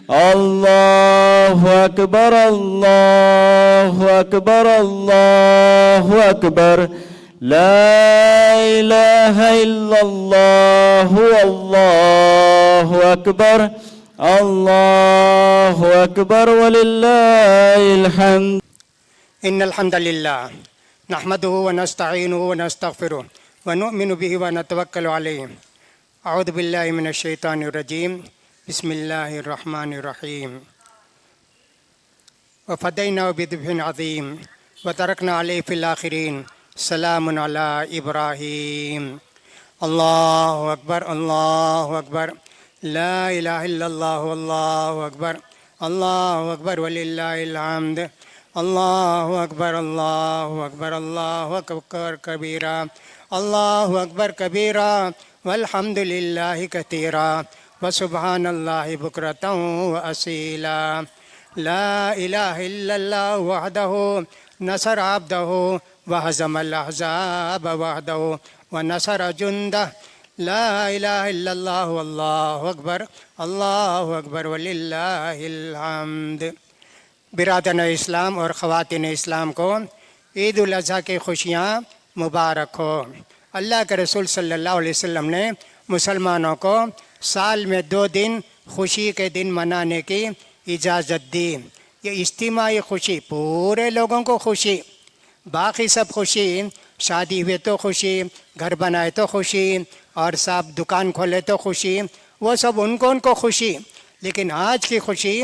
الله أكبر الله أكبر الله أكبر لا إله إلا الله والله أكبر الله أكبر ولله الحمد. إن الحمد لله نحمده ونستعينه ونستغفره ونؤمن به ونتوكل عليه. أعوذ بالله من الشيطان الرجيم. بسم الله الرحمن الرحيم. وفديناه بذبح عظيم وتركنا عليه في الآخرين. سلام على إبراهيم. الله أكبر الله أكبر لا إله إلا الله والله أكبر الله أكبر ولله الحمد. الله أكبر الله أكبر الله أكبر كبيرا الله أكبر كبيرا والحمد لله كثيرا وسبحان الله بكرة وأصيلا. لا إله إلا الله وحده نصر عبده وهزم الأحزاب وحده ونصر جنده. لا إله إلا الله والله أكبر الله أكبر ولله الحمد. برادران اسلام اور خواتین اسلام کو عید الاضحیٰ کی خوشیاں مبارک ہو. اللہ کے رسول صلی اللہ علیہ وسلم نے مسلمانوں کو سال میں 2 دن خوشی کے دن منانے کی اجازت دی. یہ اجتماعی خوشی، پورے لوگوں کو خوشی، باقی سب خوشی، شادی ہوئے تو خوشی، گھر بنائے تو خوشی، اور سب دکان کھولے تو خوشی، وہ سب ان کو خوشی. لیکن آج کی خوشی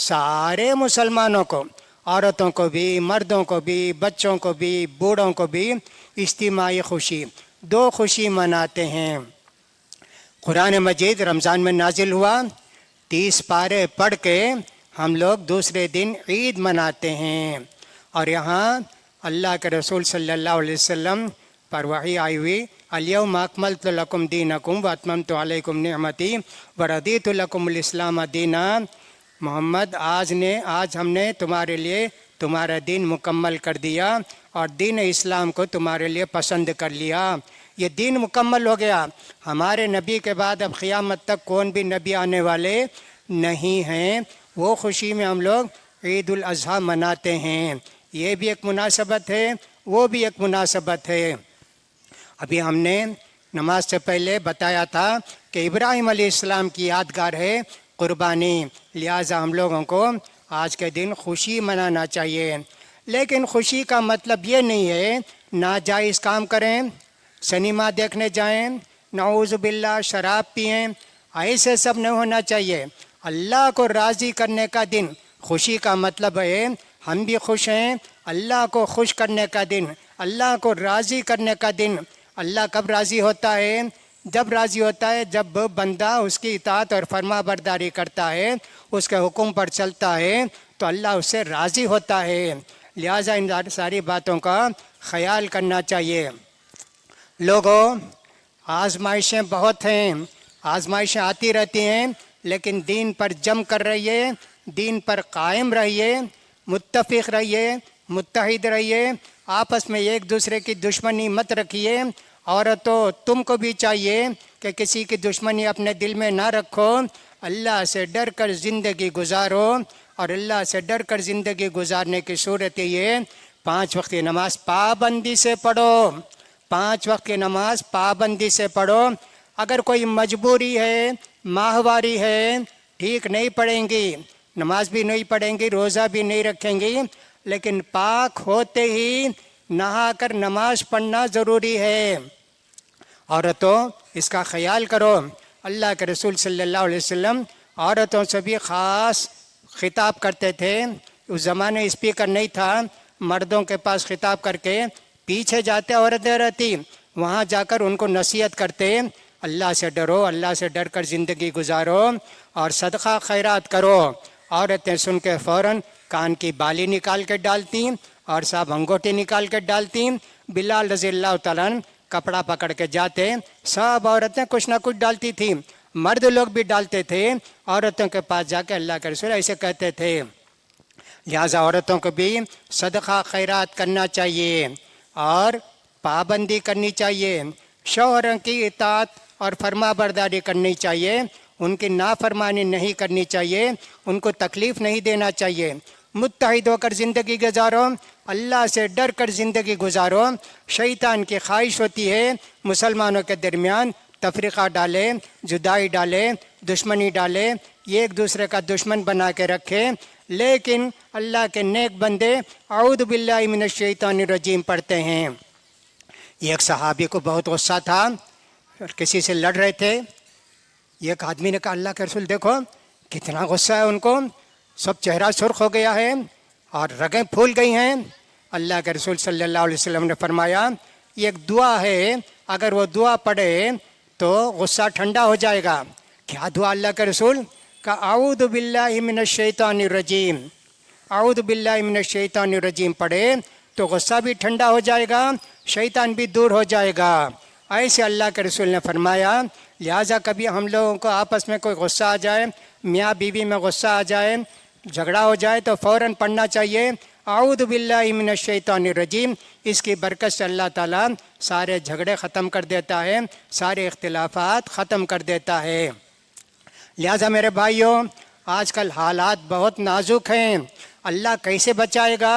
سارے مسلمانوں کو، عورتوں کو بھی، مردوں کو بھی، بچوں کو بھی، بوڑھوں کو بھی اجتماعی خوشی، 2 خوشی مناتے ہیں. قرآن مجید رمضان میں نازل ہوا، 30 پارے پڑھ کے ہم لوگ دوسرے دن عید مناتے ہیں. اور یہاں اللہ کے رسول صلی اللہ علیہ وسلم پر وحی آئی ہوئی، الیوم اکملت لکم دینکم واتممت علیکم نعمتی ورضیت لکم الاسلام دینا. محمد آج ہم نے تمہارے لیے تمہارا دین مکمل کر دیا اور دین اسلام کو تمہارے لیے پسند کر لیا. یہ دین مکمل ہو گیا. ہمارے نبی کے بعد اب قیامت تک کون بھی نبی آنے والے نہیں ہیں. وہ خوشی میں ہم لوگ عید الاضحیٰ مناتے ہیں. یہ بھی ایک مناسبت ہے، وہ بھی ایک مناسبت ہے. ابھی ہم نے نماز سے پہلے بتایا تھا کہ ابراہیم علیہ السلام کی یادگار ہے قربانی، لہٰذا ہم لوگوں کو آج کے دن خوشی منانا چاہیے. لیکن خوشی کا مطلب یہ نہیں ہے ناجائز کام کریں، سنیما دیکھنے جائیں، نعوذ باللہ شراب پئیں. ایسے سب نہیں ہونا چاہیے. اللہ کو راضی کرنے کا دن خوشی کا مطلب ہے ہم بھی خوش ہیں. اللہ کو خوش کرنے کا دن، اللہ کو راضی کرنے کا دن. اللہ کب راضی ہوتا ہے؟ جب راضی ہوتا ہے جب بندہ اس کی اطاعت اور فرما برداری کرتا ہے، اس کے حکم پر چلتا ہے تو اللہ اس سے راضی ہوتا ہے. لہٰذا ان ساری باتوں کا خیال کرنا چاہیے. لوگوں، آزمائشیں بہت ہیں، آزمائشیں آتی رہتی ہیں، لیکن دین پر جم کر رہیے، دین پر قائم رہیے، متفق رہیے، متحد رہیے. آپس میں ایک دوسرے کی دشمنی مت رکھیے. عورتوں، تم کو بھی چاہیے کہ کسی کی دشمنی اپنے دل میں نہ رکھو. اللہ سے ڈر کر زندگی گزارو، اور اللہ سے ڈر کر زندگی گزارنے کی صورت یہ 5 وقت کی نماز پابندی سے پڑھو. 5 وقت کی نماز پابندی سے پڑھو. اگر کوئی مجبوری ہے، ماہواری ہے، ٹھیک نہیں پڑھیں گی، نماز بھی نہیں پڑھیں گی، روزہ بھی نہیں رکھیں گی، لیکن پاک ہوتے ہی نہا کر نماز پڑھنا ضروری ہے. عورتوں، اس کا خیال کرو. اللہ کے رسول صلی اللہ علیہ وسلم عورتوں سے بھی خاص خطاب کرتے تھے. اس زمانے اسپیکر نہیں تھا، مردوں کے پاس خطاب کر کے پیچھے جاتے عورتیں رہتی، وہاں جا کر ان کو نصیحت کرتے، اللہ سے ڈرو، اللہ سے ڈر کر زندگی گزارو اور صدقہ خیرات کرو. عورتیں سن کے فوراً کان کی بالی نکال کے ڈالتی اور صاحب انگوٹھی نکال کے ڈالتی. بلال رضی اللہ تعالیٰ کپڑا پکڑ کے جاتے، سب عورتیں کچھ نہ کچھ ڈالتی تھیں. مرد لوگ بھی ڈالتے تھے. عورتوں کے پاس جا کے اللہ کے رسول ایسے کہتے تھے. لہٰذا عورتوں کو بھی صدقہ خیرات کرنا چاہیے اور پابندی کرنی چاہیے. شوہروں کی اطاعت اور فرما برداری کرنی چاہیے. ان کی نافرمانی نہیں کرنی چاہیے، ان کو تکلیف نہیں دینا چاہیے، متحد ہو کر زندگی گزارو، اللہ سے ڈر کر زندگی گزارو۔ شیطان کی خواہش ہوتی ہے مسلمانوں کے درمیان تفریقہ ڈالے، جدائی ڈالے، دشمنی ڈالے، یہ ایک دوسرے کا دشمن بنا کے رکھے، لیکن اللہ کے نیک بندے اعوذ باللہ من الشیطان الرجیم پڑھتے ہیں۔ ایک صحابی کو بہت غصہ تھا اور کسی سے لڑ رہے تھے، ایک آدمی نے کہا اللہ کے رسول دیکھو کتنا غصہ ہے ان کو، سب چہرہ سرخ ہو گیا ہے اور رگیں پھول گئی ہیں۔ اللہ کے رسول صلی اللہ علیہ وسلم نے فرمایا یہ ایک دعا ہے، اگر وہ دعا پڑھے تو غصہ ٹھنڈا ہو جائے گا۔ کیا دعا اللہ کے رسول؟ کہ اعوذ باللہ من الشیطان الرجیم، اعوذ باللہ من الشیطان الرجیم پڑھے تو غصہ بھی ٹھنڈا ہو جائے گا، شیطان بھی دور ہو جائے گا۔ ایسے اللہ کے رسول نے فرمایا لہٰذا کبھی ہم لوگوں کو آپس میں کوئی غصہ آ جائے، میاں بیوی میں غصہ آ جائے، جھگڑا ہو جائے تو فوراً پڑھنا چاہیے اعوذ باللہ من الشیطان الرجیم۔ اس کی برکت سے اللہ تعالیٰ سارے جھگڑے ختم کر دیتا ہے، سارے اختلافات ختم کر دیتا ہے۔ لہٰذا میرے بھائیوں آج کل حالات بہت نازک ہیں، اللہ کیسے بچائے گا؟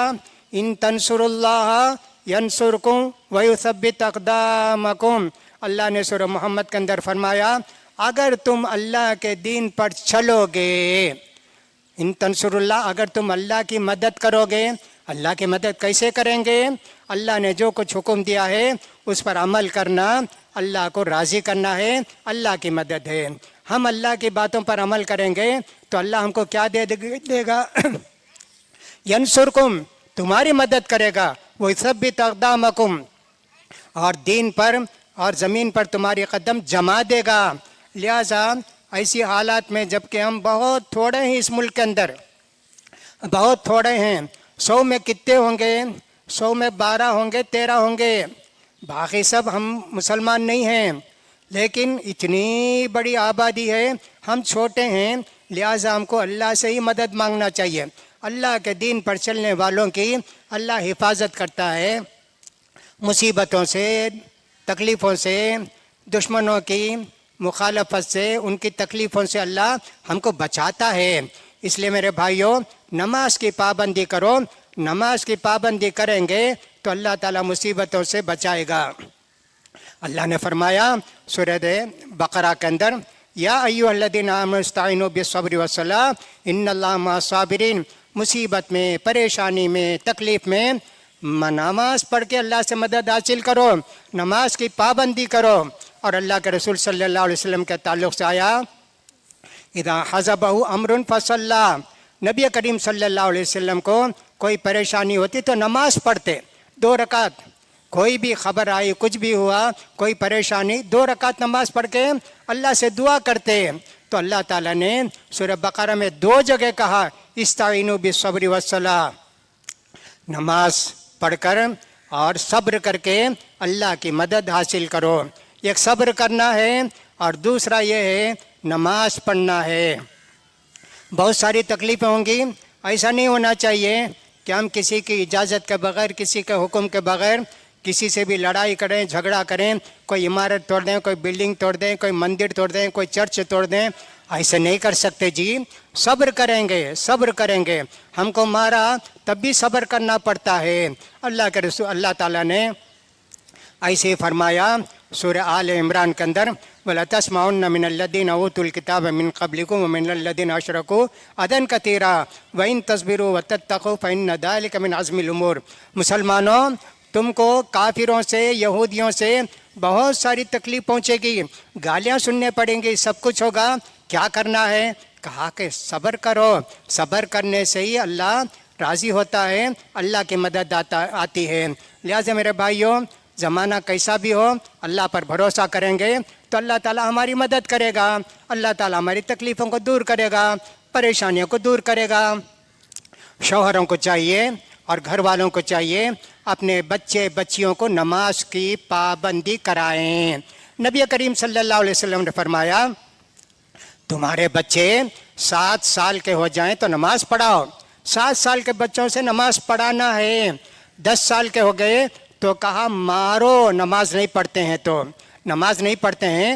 ان تنصر اللہ ینصرکم ویثبت اقدامکم، اللہ نے سورہ محمد کے اندر فرمایا اگر تم اللہ کے دین پر چلو گے، ان تنصر اللہ، اگر تم اللہ کی مدد کرو گے۔ اللہ کی مدد کیسے کریں گے؟ اللہ نے جو کچھ حکم دیا ہے اس پر عمل کرنا، اللہ کو راضی کرنا ہے، اللہ کی مدد ہے۔ ہم اللہ کی باتوں پر عمل کریں گے تو اللہ ہم کو کیا دے گا؟ ینصرکم، تمہاری مدد کرے گا، ویثبت اقدامکم، اور دین پر اور زمین پر تمہاری قدم جما دے گا۔ لہٰذا ایسی حالات میں جب کہ ہم بہت تھوڑے ہیں اس ملک کے اندر، بہت تھوڑے ہیں، 100 میں کتنے ہوں گے؟ 100 میں 12 ہوں گے، 13 ہوں گے، باقی سب ہم مسلمان نہیں ہیں، لیکن اتنی بڑی آبادی ہے، ہم چھوٹے ہیں، لہٰذا ہم کو اللہ سے ہی مدد مانگنا چاہیے۔ اللہ کے دین پر چلنے والوں کی اللہ حفاظت کرتا ہے، مصیبتوں سے، تکلیفوں سے، دشمنوں کی مخالفت سے، ان کی تکلیفوں سے اللہ ہم کو بچاتا ہے۔ اس لیے میرے بھائیوں نماز کی پابندی کرو، نماز کی پابندی کریں گے تو اللہ تعالیٰ مصیبتوں سے بچائے گا۔ اللہ نے فرمایا سورہ بقرہ کے اندر یا ایھا الذین آمنوا استعینوا بالصبر والصلاۃ ان اللہ مع الصابرین، مصیبت میں، پریشانی میں، تکلیف میں نماز پڑھ کے اللہ سے مدد حاصل کرو، نماز کی پابندی کرو۔ اور اللہ کے رسول صلی اللہ علیہ وسلم کے تعلق سے آیا اذا حزبہ امر فصلی، نبی کریم صلی اللہ علیہ وسلم کو کوئی پریشانی ہوتی تو نماز پڑھتے 2 رکعت، کوئی بھی خبر آئی، کچھ بھی ہوا، کوئی پریشانی، 2 رکعت نماز پڑھ کے اللہ سے دعا کرتے۔ تو اللہ تعالیٰ نے سورہ بقرہ میں 2 جگہ کہا استعینوا بالصبر والصلاۃ، نماز پڑھ کر اور صبر کر کے اللہ کی مدد حاصل کرو۔ ایک صبر کرنا ہے اور دوسرا یہ ہے نماز پڑھنا ہے۔ بہت ساری تکلیفیں ہوں گی، ایسا نہیں ہونا چاہیے کہ ہم کسی کی اجازت کے بغیر، کسی کے حکم کے بغیر کسی سے بھی لڑائی کریں، جھگڑا کریں، کوئی عمارت توڑ دیں، کوئی بلڈنگ توڑ دیں، کوئی مندر توڑ دیں، کوئی چرچ توڑ دیں، ایسے نہیں کر سکتے جی۔ صبر کریں گے، صبر کریں گے، ہم کو مارا تب بھی صبر کرنا پڑتا ہے۔ اللہ کے رسول اللہ تعالیٰ نے ایسے ہی فرمایا سورہ آل عمران کے اندر وَلَتَسْمَعُنَّ مِنَ الَّذِينَ أُوتُوا الْكِتَابَ مِنْ قَبْلِكُمْ وَمِنَ الَّذِينَ أَشْرَكُوا أَذًى كَثِيرًا وَإِن تَصْبِرُوا وَتَتَّقُوا فَإِنَّ ذَلِكَ مِنْ عَزْمِ الْأُمُورِ۔ مسلمانوں تم کو کافروں سے، یہودیوں سے بہت ساری تکلیف پہنچے گی، گالیاں سننے پڑیں گی، سب کچھ ہوگا، کیا کرنا ہے؟ کہا کہ صبر کرو، صبر کرنے سے ہی اللہ راضی ہوتا ہے، اللہ کی مدد آتی ہے۔ لہٰذا میرے بھائیوں زمانہ کیسا بھی ہو اللہ پر بھروسہ کریں گے تو اللہ تعالیٰ ہماری مدد کرے گا، اللہ تعالیٰ ہماری تکلیفوں کو دور کرے گا، پریشانیوں کو دور کرے گا۔ شوہروں کو چاہیے اور گھر والوں کو چاہیے اپنے بچے بچیوں کو نماز کی پابندی کرائیں۔ نبی کریم صلی اللہ علیہ وسلم نے فرمایا تمہارے بچے 7 سال کے ہو جائیں تو نماز پڑھاؤ۔ 7 سال کے بچوں سے نماز پڑھانا ہے۔ 10 سال کے ہو گئے تو کہا مارو، نماز نہیں پڑھتے ہیں تو نماز نہیں پڑھتے ہیں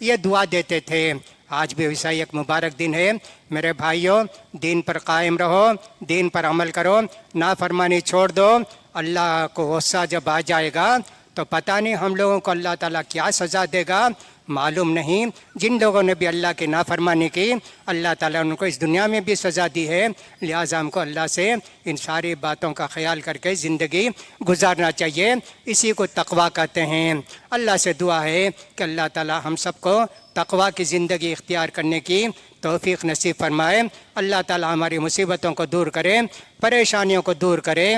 یہ دعا دیتے تھے۔ آج بھی ویسا ایک مبارک دن ہے۔ میرے بھائیوں، دین پر قائم رہو، دین پر عمل کرو، نافرمانی چھوڑ دو۔ اللہ کو غصہ جب آ جائے گا تو پتہ نہیں ہم لوگوں کو اللہ تعالیٰ کیا سزا دے گا، معلوم نہیں۔ جن لوگوں نے بھی اللہ کی نافرمانی کی، اللہ تعالیٰ ان کو اس دنیا میں بھی سزا دی ہے، لہٰذا ہم کو اللہ سے ان ساری باتوں کا خیال کر کے زندگی گزارنا چاہیے۔ اسی کو تقویٰ کہتے ہیں۔ اللہ سے دعا ہے کہ اللہ تعالیٰ ہم سب کو تقویٰ کی زندگی اختیار کرنے کی توفیق نصیب فرمائے۔ اللہ تعالیٰ ہماری مصیبتوں کو دور کرے، پریشانیوں کو دور کرے،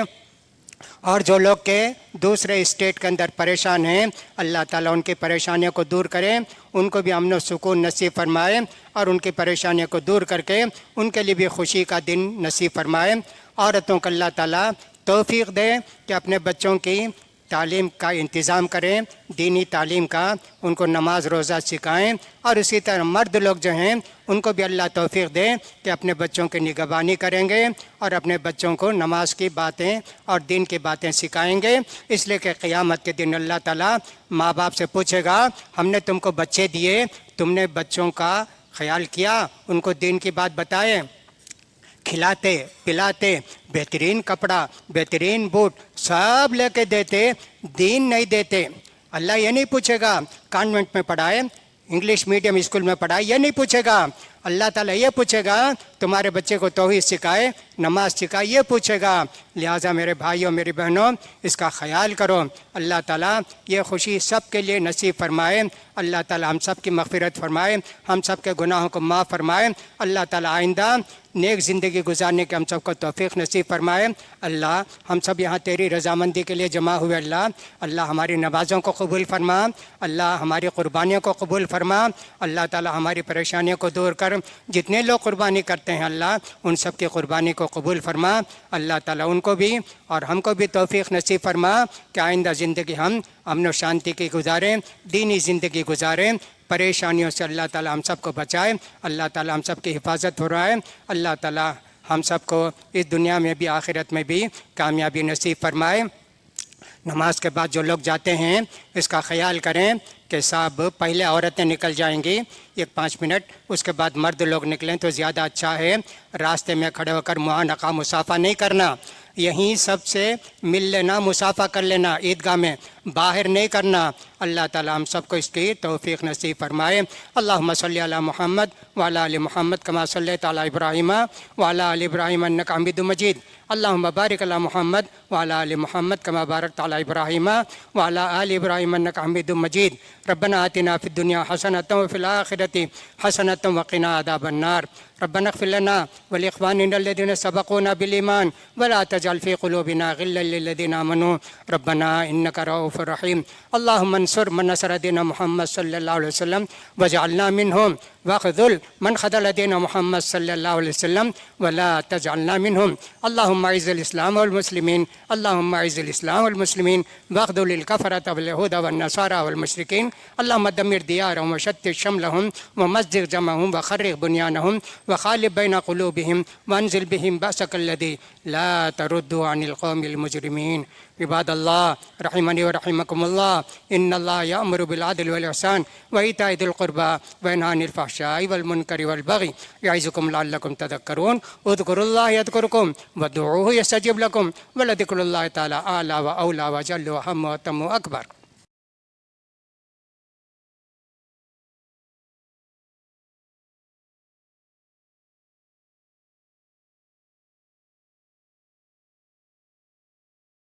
اور جو لوگ کے دوسرے اسٹیٹ کے اندر پریشان ہیں، اللہ تعالیٰ ان کی پریشانیوں کو دور کرے، ان کو بھی امن و سکون نصیب فرمائے، اور ان کی پریشانیوں کو دور کر کے ان کے لیے بھی خوشی کا دن نصیب فرمائے۔ عورتوں کو اللہ تعالیٰ توفیق دے کہ اپنے بچوں کی تعلیم کا انتظام کریں، دینی تعلیم کا، ان کو نماز روزہ سکھائیں، اور اسی طرح مرد لوگ جو ہیں ان کو بھی اللہ توفیق دے کہ اپنے بچوں کی نگہبانی کریں گے اور اپنے بچوں کو نماز کی باتیں اور دین کی باتیں سکھائیں گے، اس لیے کہ قیامت کے دن اللہ تعالیٰ ماں باپ سے پوچھے گا، ہم نے تم کو بچے دیے، تم نے بچوں کا خیال کیا، ان کو دین کی بات بتائے، کھلاتے پلاتے، بہترین کپڑا، بہترین بوٹ سب لے کے دیتے، دین نہیں دیتے۔ اللہ یہ نہیں پوچھے گا کانوینٹ میں پڑھائے، انگلش میڈیم اسکول میں پڑھائے، یہ نہیں پوچھے گا۔ اللہ تعالیٰ یہ پوچھے گا تمہارے بچے کو توحید سکھائے، نماز سکھائے، یہ پوچھے گا۔ لہٰذا میرے بھائیوں میری بہنوں، اس کا خیال کرو۔ اللہ تعالیٰ یہ خوشی سب کے لیے نصیب فرمائے۔ اللہ تعالیٰ ہم سب کی مغفرت فرمائے، ہم سب کے گناہوں کو معاف فرمائے۔ اللہ تعالیٰ آئندہ نیک زندگی گزارنے کے ہم سب کو توفیق نصیب فرمائے۔ اللہ ہم سب یہاں تیری رضامندی کے لیے جمع ہوئے، اللہ ہماری نمازوں کو قبول فرما، اللہ ہماری قربانیوں کو قبول فرما۔ اللہ تعالیٰ ہماری پریشانیوں کو دور کر، جتنے لوگ قربانی کرتے ہیں اللہ ان سب کی قربانی کو قبول فرما۔ اللہ تعالیٰ ان کو بھی اور ہم کو بھی توفیق نصیب فرما کہ آئندہ زندگی ہم امن و شانتی کی گزاریں، دینی زندگی گزاریں، پریشانیوں سے اللہ تعالیٰ ہم سب کو بچائے، اللہ تعالیٰ ہم سب کی حفاظت فرمائے، اللہ تعالیٰ ہم سب کو اس دنیا میں بھی آخرت میں بھی کامیابی نصیب فرمائے۔ نماز کے بعد جو لوگ جاتے ہیں اس کا خیال کریں کہ صاحب پہلے عورتیں نکل جائیں گی 5 منٹ، اس کے بعد مرد لوگ نکلیں تو زیادہ اچھا ہے۔ راستے میں کھڑے ہو کر معانقہ مصافحہ نہیں کرنا، یہیں سب سے مل لینا، مصافحہ کر لینا، عیدگاہ میں باہر نہیں کرنا۔ اللہ تعالیٰ ہم سب کو اس کی توفیق نصیب فرمائے۔ اللہم صلی علی محمد وعلی آل محمد کما صلیت علی ابراہیم وعلی آل ابراہیم انک حمید مجید۔ اللہم بارک علی محمد وعلی آل محمد کما بارکت علی ابراہیم وعلی آل ابراہیم انک حمید مجید۔ ربنا آتنا فی الدنیا حسنۃ وفی الآخرۃ حسنۃ وقنا عذاب النار۔ ربنا اغفر لنا ولاخواننا الذين سبقونا بالایمان ولا تجعل في قلوبنا غلا للذين آمنوا ربنا انك رؤوف رحيم۔ اللهم انصر من نصر دين محمد صلى الله عليه وسلم واجعلنا منهم، واخذل من خذل دين محمد صلى الله عليه وسلم ولا تجعلنا منهم۔ اللهم اعز الاسلام والمسلمين، اللهم اعز الاسلام والمسلمين واخذل الكفرة واليهود والنصارى والمشركين، اللهم دمر ديارهم وشتت شملهم ومزق جمعهم وخرق بنيانهم وخالف بين قلوبهم وانزل بهم بأسك الذي لا ترد عن القوم المجرمين۔ عباد اللہ رحمنی ورحمکم اللہ، ان اللہ یأمر بالعدل والإحسان وإیتاء ذی القربى وینہی عن الفحشاء والمنکر والبغی یعظکم لعلکم تذکرون۔ اذکروا اللہ یذکرکم وادعوہ یستجب لکم ولذکر اللہ تعالی اعلی واولی وجل واہم واتم واکبر۔